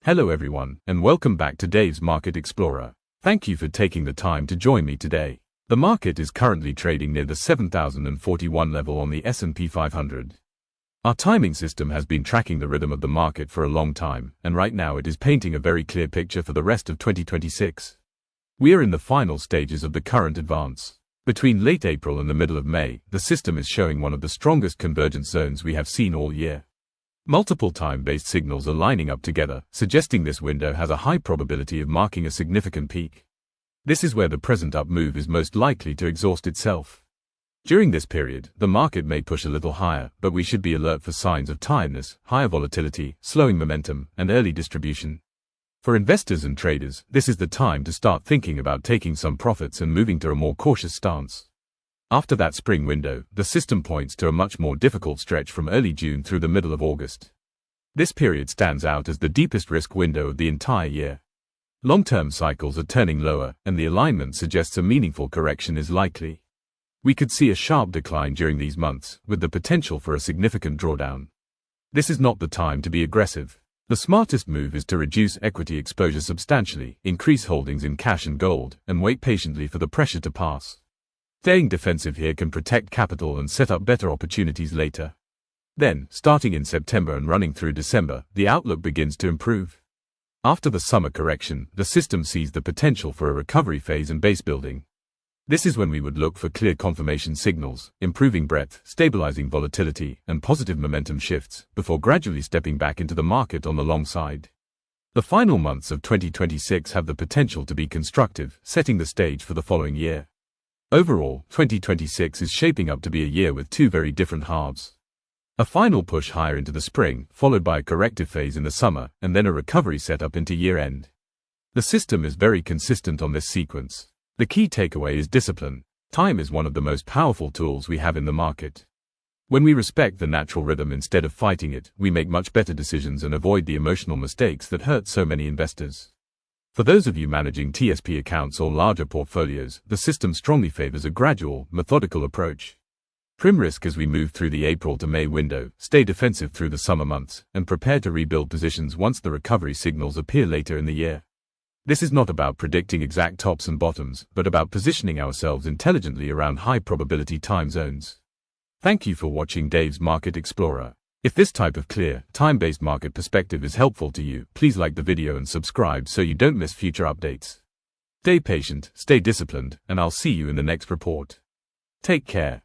Hello everyone, and welcome back to Dave's Market Explorer. Thank you for taking the time to join me today. The market is currently trading near the 7,041 level on the S&P 500. Our timing system has been tracking the rhythm of the market for a long time, and right now it is painting a very clear picture for the rest of 2026. We are in the final stages of the current advance. Between late April and the middle of May, the system is showing one of the strongest convergence zones we have seen all year. Multiple time-based signals are lining up together, suggesting this window has a high probability of marking a significant peak. This is where the present up move is most likely to exhaust itself. During this period, the market may push a little higher, but we should be alert for signs of tiredness, higher volatility, slowing momentum, and early distribution. For investors and traders, this is the time to start thinking about taking some profits and moving to a more cautious stance. After that spring window, the system points to a much more difficult stretch from early June through the middle of August. This period stands out as the deepest risk window of the entire year. Long-term cycles are turning lower, and the alignment suggests a meaningful correction is likely. We could see a sharp decline during these months, with the potential for a significant drawdown. This is not the time to be aggressive. The smartest move is to reduce equity exposure substantially, increase holdings in cash and gold, and wait patiently for the pressure to pass. Staying defensive here can protect capital and set up better opportunities later. Then, starting in September and running through December, the outlook begins to improve. After the summer correction, the system sees the potential for a recovery phase and base building. This is when we would look for clear confirmation signals, improving breadth, stabilizing volatility, and positive momentum shifts, before gradually stepping back into the market on the long side. The final months of 2026 have the potential to be constructive, setting the stage for the following year. Overall, 2026 is shaping up to be a year with two very different halves. A final push higher into the spring, followed by a corrective phase in the summer, and then a recovery setup into year-end. The system is very consistent on this sequence. The key takeaway is discipline. Time is one of the most powerful tools we have in the market. When we respect the natural rhythm instead of fighting it, we make much better decisions and avoid the emotional mistakes that hurt so many investors. For those of you managing TSP accounts or larger portfolios, the system strongly favors a gradual, methodical approach. Trim risk as we move through the April to May window, stay defensive through the summer months, and prepare to rebuild positions once the recovery signals appear later in the year. This is not about predicting exact tops and bottoms, but about positioning ourselves intelligently around high-probability time zones. Thank you for watching Dave's Market Explorer. If this type of clear, time-based market perspective is helpful to you, please like the video and subscribe so you don't miss future updates. Stay patient, stay disciplined, and I'll see you in the next report. Take care.